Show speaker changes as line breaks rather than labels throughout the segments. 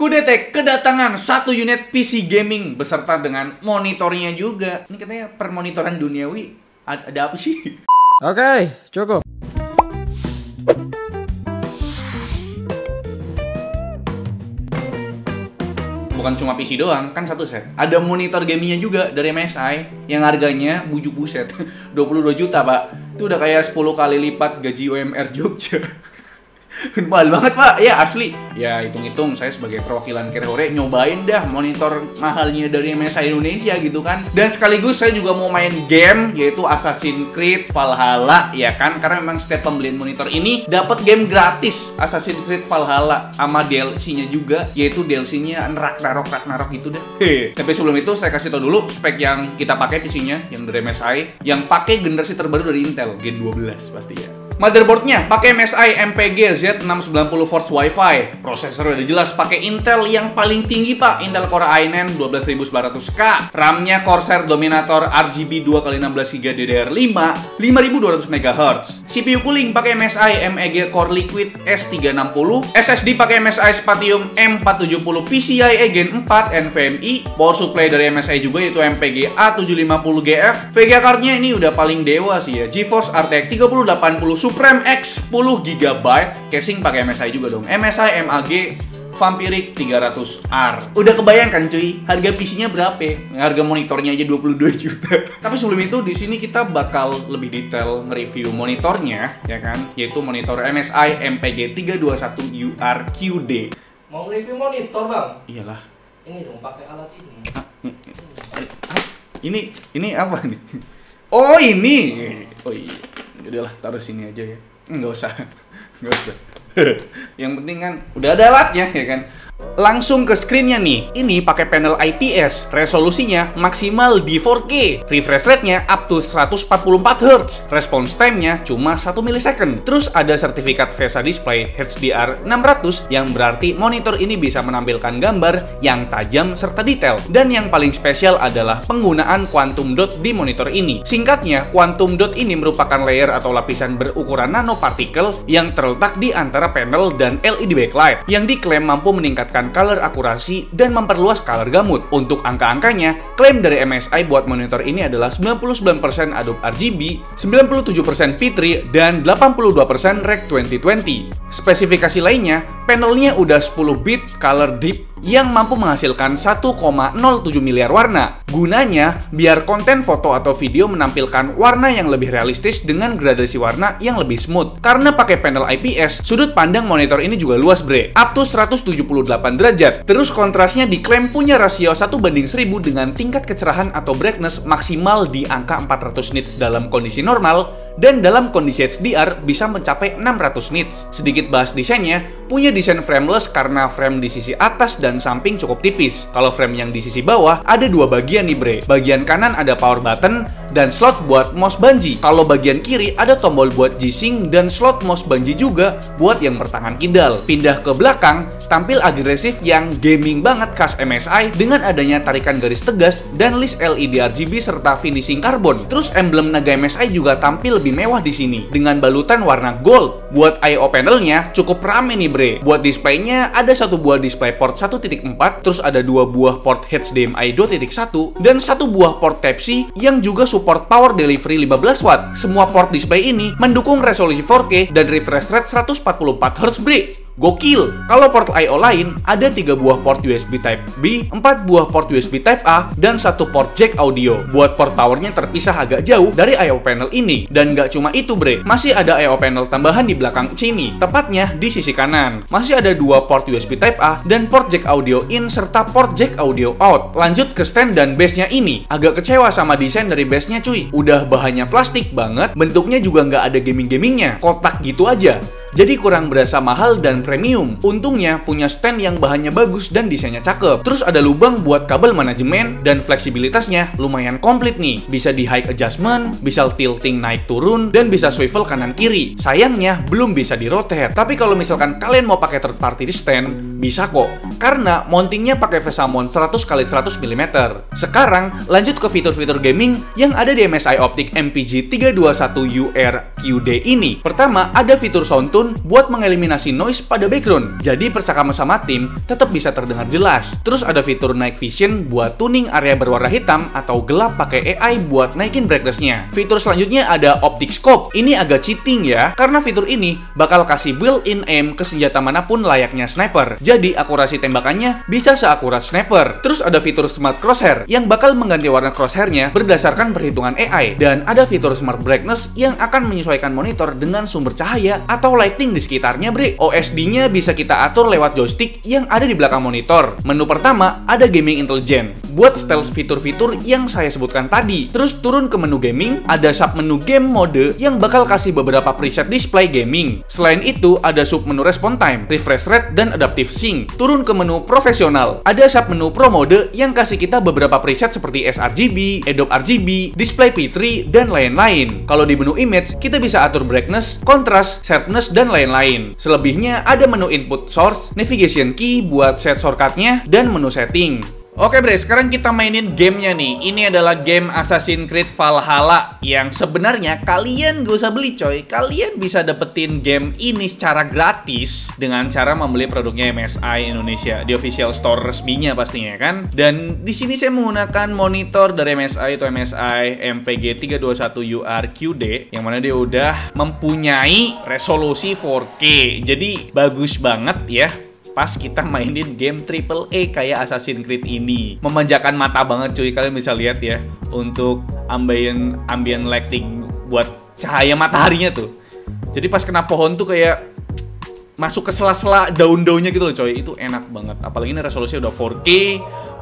Kudetek kedatangan satu unit PC gaming beserta dengan monitornya juga. Ini katanya permonitoran duniawi. Ada apa sih?
Oke, cukup.
Bukan cuma PC doang, kan satu set. Ada monitor gamingnya juga dari MSI yang harganya bujuk buset 22 juta, Pak. Itu udah kayak 10 kali lipat gaji UMR Jogja. Mahal banget, Pak. Ya asli. Ya hitung-hitung saya sebagai perwakilan Kirehore nyobain dah monitor mahalnya dari MSI Indonesia gitu kan. Dan sekaligus saya juga mau main game yaitu Assassin's Creed Valhalla ya kan. Karena memang setiap pembelian monitor ini dapat game gratis Assassin's Creed Valhalla sama DLC-nya juga, yaitu DLC-nya Ragnarok gitu dah. Tapi sebelum itu saya kasih tau dulu spek yang kita pakai PC-nya yang dari MSI yang pakai generasi terbaru dari Intel Gen 12 pasti ya. Motherboardnya pakai MSI MPG Z690 Force Wi-Fi. Prosesor udah jelas pakai Intel yang paling tinggi, Pak. Intel Core i9 12900K. RAM-nya Corsair Dominator RGB 2x16GB DDR5 5200 MHz. CPU cooling pakai MSI MEG Core Liquid S360. SSD pakai MSI Spatium M470 PCIe Gen 4 NVMe. Power supply dari MSI juga yaitu MPG A750GF. VGA card-nya ini udah paling dewa sih ya. GeForce RTX 3080 Supreme X 10GB. Casing pakai MSI juga dong. MSI MAG Vampiric 300R. Udah kebayangkan cuy, harga PC-nya berapa? Harga monitornya aja 22 juta. Tapi sebelum itu di sini kita bakal lebih detail nge-review monitornya, ya kan? Yaitu monitor MSI MPG 321UR QD.
Mau review monitor, Bang?
Iyalah.
Ini dong, pakai alat ini.
Ini apa nih? Oh, ini. Oh iya. Udahlah, taruh sini aja ya. Nggak usah. Yang penting kan udah ada alatnya ya kan. Langsung ke screen-nya nih. Ini pakai panel IPS, resolusinya maksimal di 4K. Refresh rate-nya up to 144Hz. Response time-nya cuma 1 millisecond. Terus ada sertifikat VESA Display HDR 600 yang berarti monitor ini bisa menampilkan gambar yang tajam serta detail. Dan yang paling spesial adalah penggunaan quantum dot di monitor ini. Singkatnya, quantum dot ini merupakan layer atau lapisan berukuran nanopartikel yang terletak di antara panel dan LED backlight yang diklaim mampu meningkatkan color akurasi dan memperluas color gamut. Untuk angka-angkanya, klaim dari MSI buat monitor ini adalah 99% Adobe RGB, 97% P3, dan 82% Rec 2020. Spesifikasi lainnya, panelnya udah 10 bit color deep yang mampu menghasilkan 1,07 miliar warna. Gunanya, biar konten foto atau video menampilkan warna yang lebih realistis dengan gradasi warna yang lebih smooth. Karena pakai panel IPS, sudut pandang monitor ini juga luas bre, up to 178 derajat. Terus kontrasnya diklaim punya rasio 1:1000 dengan tingkat kecerahan atau brightness maksimal di angka 400 nits dalam kondisi normal, dan dalam kondisi HDR bisa mencapai 600 nits. Sedikit bahas desainnya, punya desain frameless karena frame di sisi atas dan samping cukup tipis. Kalau frame yang di sisi bawah ada dua bagian nih bre. Bagian kanan ada power button dan slot buat mouse bungee. Kalau bagian kiri ada tombol buat G-Sync dan slot mouse bungee juga buat yang bertangan kidal. Pindah ke belakang, tampil agresif yang gaming banget khas MSI dengan adanya tarikan garis tegas dan list LED RGB serta finishing karbon. Terus emblem naga MSI juga tampil lebih mewah di sini dengan balutan warna gold. Buat I/O panelnya cukup rame nih bre. Buat displaynya ada satu buah display port 1.4, terus ada dua buah port HDMI 2.1 dan satu buah port Type-C yang juga support power delivery 15 watt. Semua port display ini mendukung resolusi 4K dan refresh rate 144Hz bre. Gokil! Kalau port I/O lain, ada 3 buah port USB Type B, 4 buah port USB Type A, dan 1 port jack audio. Buat port powernya terpisah agak jauh dari I/O panel ini. Dan nggak cuma itu bre, masih ada I/O panel tambahan di belakang sini, tepatnya di sisi kanan. Masih ada 2 port USB Type A dan port jack audio in serta port jack audio out. Lanjut ke stand dan base-nya ini. Agak kecewa sama desain dari base-nya cuy. Udah bahannya plastik banget, bentuknya juga nggak ada gaming-gamingnya. Kotak gitu aja. Jadi kurang berasa mahal dan premium. Untungnya punya stand yang bahannya bagus dan desainnya cakep. Terus ada lubang buat kabel manajemen dan fleksibilitasnya lumayan komplit nih. Bisa di height adjustment, bisa tilting naik turun, dan bisa swivel kanan kiri. Sayangnya belum bisa di rotate. Tapi kalau misalkan kalian mau pakai third party stand, bisa kok. Karena mountingnya pakai VESA mount 100x100 mm. Sekarang lanjut ke fitur-fitur gaming yang ada di MSI Optic MPG 321UR QD ini. Pertama ada fitur sound tune tone buat mengeliminasi noise pada background. Jadi percakapan sama tim tetap bisa terdengar jelas. Terus ada fitur night vision buat tuning area berwarna hitam atau gelap pakai AI buat naikin brightness-nya. Fitur selanjutnya ada optic scope. Ini agak cheating ya, karena fitur ini bakal kasih built-in aim ke senjata manapun layaknya sniper. Jadi akurasi tembakannya bisa seakurat sniper. Terus ada fitur smart crosshair yang bakal mengganti warna crosshairnya berdasarkan perhitungan AI. Dan ada fitur smart brightness yang akan menyesuaikan monitor dengan sumber cahaya atau lighting di sekitarnya, bre. OSD-nya bisa kita atur lewat joystick yang ada di belakang monitor. Menu pertama ada gaming intelligent buat stealth fitur-fitur yang saya sebutkan tadi. Terus turun ke menu gaming, ada sub menu game mode yang bakal kasih beberapa preset display gaming. Selain itu ada sub menu response time, refresh rate, dan adaptive sync. Turun ke menu profesional, ada sub menu pro mode yang kasih kita beberapa preset seperti sRGB, Adobe RGB, display P3, dan lain-lain. Kalau di menu image, kita bisa atur brightness, contrast, sharpness, dan lain-lain. Selebihnya ada menu input source, navigation key buat set shortcutnya, dan menu setting. Oke bre, sekarang kita mainin gamenya nih. Ini adalah game Assassin's Creed Valhalla yang sebenarnya kalian gak usah beli coy. Kalian bisa dapetin game ini secara gratis dengan cara membeli produknya MSI Indonesia di official store resminya pastinya kan. Dan di sini saya menggunakan monitor dari MSI, itu MSI MPG 321UR QD yang mana dia udah mempunyai resolusi 4K. Jadi bagus banget ya pas kita mainin game AAA kayak Assassin's Creed ini. Memanjakan mata banget cuy, kalian bisa lihat ya untuk ambient lighting buat cahaya mataharinya tuh. Jadi pas kena pohon tuh kayak masuk ke sela-sela daun-daunnya gitu loh coy. Itu enak banget. Apalagi ini resolusinya udah 4K,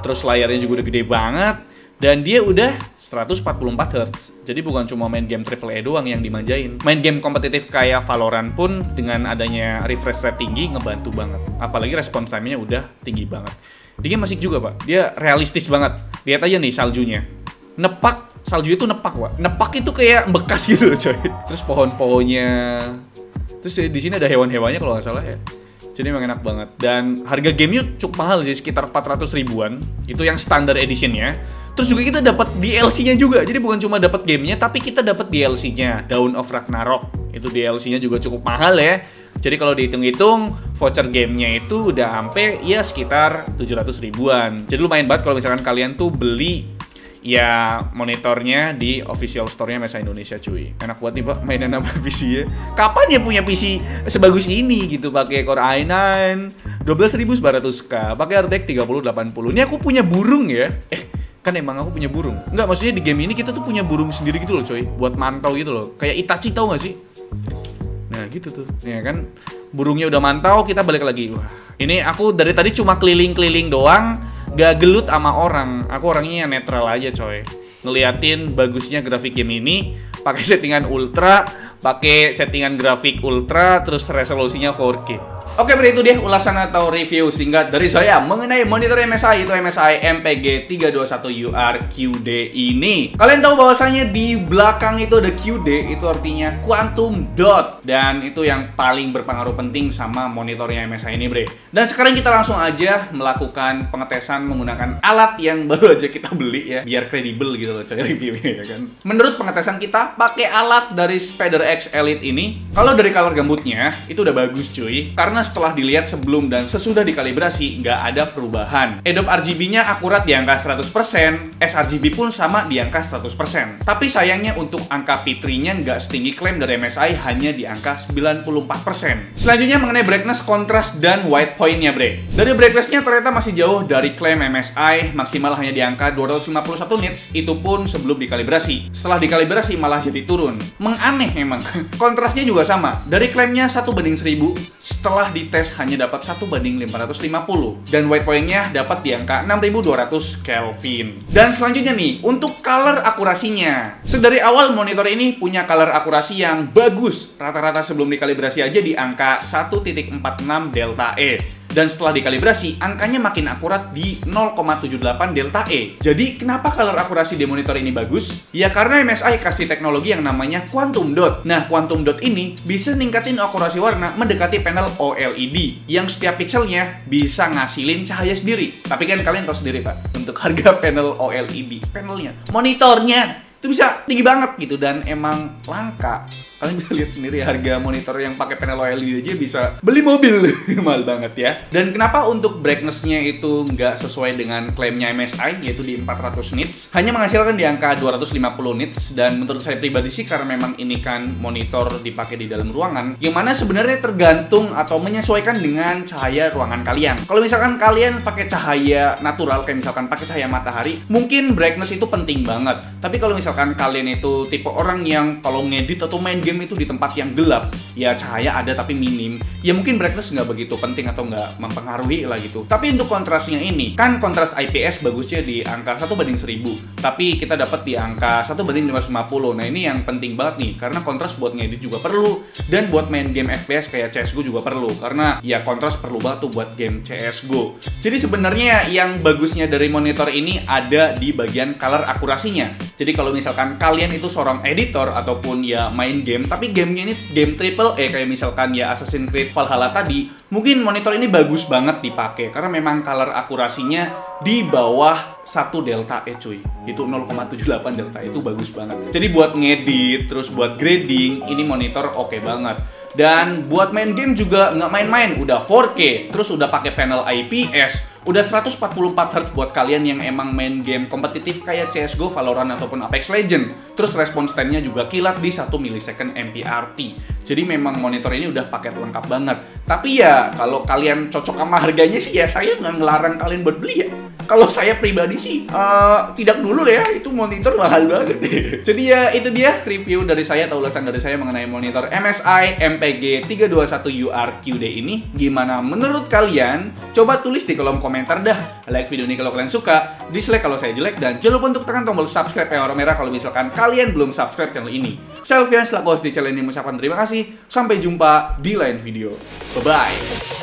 terus layarnya juga udah gede banget. Dan dia udah 144 Hz. Jadi bukan cuma main game AAA doang yang dimanjain. Main game kompetitif kayak Valorant pun dengan adanya refresh rate tinggi ngebantu banget. Apalagi response time-nya udah tinggi banget. Di game asik juga pak. Dia realistis banget. Lihat aja nih saljunya. Nepak, saljunya tuh nepak pak. Nepak itu kayak bekas gitu loh coy. Terus pohon-pohonnya. Terus di sini ada hewan-hewannya kalau nggak salah ya. Jadi emang enak banget. Dan harga gamenya cukup mahal sih, sekitar 400 ribuan. Itu yang standard editionnya. Terus juga kita dapat DLC-nya juga. Jadi bukan cuma dapat gamenya, tapi kita dapat DLC-nya, Dawn of Ragnarok. Itu DLC-nya juga cukup mahal ya. Jadi kalau dihitung-hitung, voucher gamenya itu udah sampai ya sekitar 700 ribuan. Jadi lumayan banget kalau misalkan kalian tuh beli ya monitornya di official store-nya MSI Indonesia cuy. Enak banget nih pak mainan sama PC ya. Kapan ya punya PC sebagus ini gitu, pakai Core i9 12900K, pakai RTX 3080. Ini aku punya burung ya. Kan emang aku punya burung. Enggak, maksudnya di game ini kita tuh punya burung sendiri gitu loh coy, buat mantau gitu loh. Kayak Itachi tau gak sih? Nah gitu tuh. Ya kan burungnya udah mantau, kita balik lagi. Wah, ini aku dari tadi cuma keliling-keliling doang. Gak gelut sama orang, aku orangnya netral aja coy. Ngeliatin bagusnya grafik game ini, pakai settingan ultra, pakai settingan grafik ultra, terus resolusinya 4K. Oke, berarti itu dia ulasan atau review singkat dari saya mengenai monitor MSI, itu MSI MPG 321UR QD ini. Kalian tahu bahwasanya di belakang itu ada QD, itu artinya Quantum Dot, dan itu yang paling berpengaruh penting sama monitornya MSI ini, bre. Dan sekarang kita langsung aja melakukan pengetesan menggunakan alat yang baru aja kita beli ya, biar kredibel gitu loh coy reviewnya ya kan. Menurut pengetesan kita pakai alat dari Spider X Elite ini, kalau dari color gambutnya itu udah bagus cuy, karena setelah dilihat sebelum dan sesudah dikalibrasi nggak ada perubahan. Adobe RGB-nya akurat di angka 100%, sRGB pun sama di angka 100%. Tapi sayangnya untuk angka P3-nya nggak setinggi klaim dari MSI, hanya di angka 94%. Selanjutnya mengenai brightness, contrast, dan white point-nya bre. Dari brightness-nya ternyata masih jauh dari klaim MSI, maksimal hanya di angka 251 nits, itu pun sebelum dikalibrasi. Setelah dikalibrasi malah jadi turun. Menganeh emang. Kontrasnya juga sama. Dari klaimnya 1:1000, setelah dites hanya dapat 1:550, dan white point-nya dapat di angka 6200 Kelvin. Dan selanjutnya nih, untuk color akurasinya. Sedari awal monitor ini punya color akurasi yang bagus. Rata-rata sebelum dikalibrasi aja di angka 1.46 delta E. Dan setelah dikalibrasi, angkanya makin akurat di 0,78 delta E. Jadi, kenapa color akurasi di monitor ini bagus? Ya karena MSI kasih teknologi yang namanya Quantum Dot. Nah, Quantum Dot ini bisa ningkatin akurasi warna mendekati panel OLED, yang setiap pixelnya bisa ngasilin cahaya sendiri. Tapi kan kalian tahu sendiri pak, untuk harga panel OLED, panelnya, monitornya, itu bisa tinggi banget gitu, dan emang langka. Kalian bisa lihat sendiri harga monitor yang pakai panel OLED aja bisa beli mobil. Mahal banget ya. Dan kenapa untuk brightness-nya itu nggak sesuai dengan klaimnya MSI, yaitu di 400 nits, hanya menghasilkan di angka 250 nits. Dan menurut saya pribadi sih, karena memang ini kan monitor dipakai di dalam ruangan, yang mana sebenarnya tergantung atau menyesuaikan dengan cahaya ruangan kalian. Kalau misalkan kalian pakai cahaya natural, kayak misalkan pakai cahaya matahari, mungkin brightness itu penting banget. Tapi kalau misalkan kalian itu tipe orang yang kalau ngedit atau main game itu di tempat yang gelap, ya cahaya ada tapi minim, ya mungkin brightness nggak begitu penting atau nggak mempengaruhi lah gitu. Tapi untuk kontrasnya ini, kan kontras IPS bagusnya di angka 1/1000, tapi kita dapat di angka 1/550. Nah ini yang penting banget nih, karena kontras buat ngedit juga perlu, dan buat main game FPS kayak CSGO juga perlu, karena ya kontras perlu banget tuh buat game CSGO. Jadi sebenarnya yang bagusnya dari monitor ini ada di bagian color akurasinya. Jadi kalau misalkan kalian itu seorang editor ataupun ya main game, tapi gamenya ini game AAA kayak misalkan ya Assassin's Creed Valhalla tadi, mungkin monitor ini bagus banget dipakai karena memang color akurasinya di bawah 1 delta cuy. Itu 0,78 delta, itu bagus banget. Jadi buat ngedit, terus buat grading, ini monitor oke banget. Dan buat main game juga nggak main-main, udah 4K, terus udah pakai panel IPS, udah 144 Hz buat kalian yang emang main game kompetitif kayak CSGO, Valorant, ataupun Apex Legends. Terus response time-nya juga kilat di 1 millisecond MPRT. Jadi memang monitor ini udah paket lengkap banget. Tapi ya kalau kalian cocok sama harganya sih ya saya nggak ngelarang kalian buat beli ya. Kalau saya pribadi sih tidak dulu deh ya, itu monitor mahal banget. Jadi ya itu dia review dari saya atau ulasan dari saya mengenai monitor MSI MPG 321UR-QD ini. Gimana menurut kalian? Coba tulis di kolom komentar dah. Like video ini kalau kalian suka, dislike kalau saya jelek, dan jangan lupa untuk tekan tombol subscribe yang warna merah kalau misalkan kalian belum subscribe channel ini. Saya Alfian selaku host di channel ini mengucapkan terima kasih. Sampai jumpa di lain video. Bye-bye.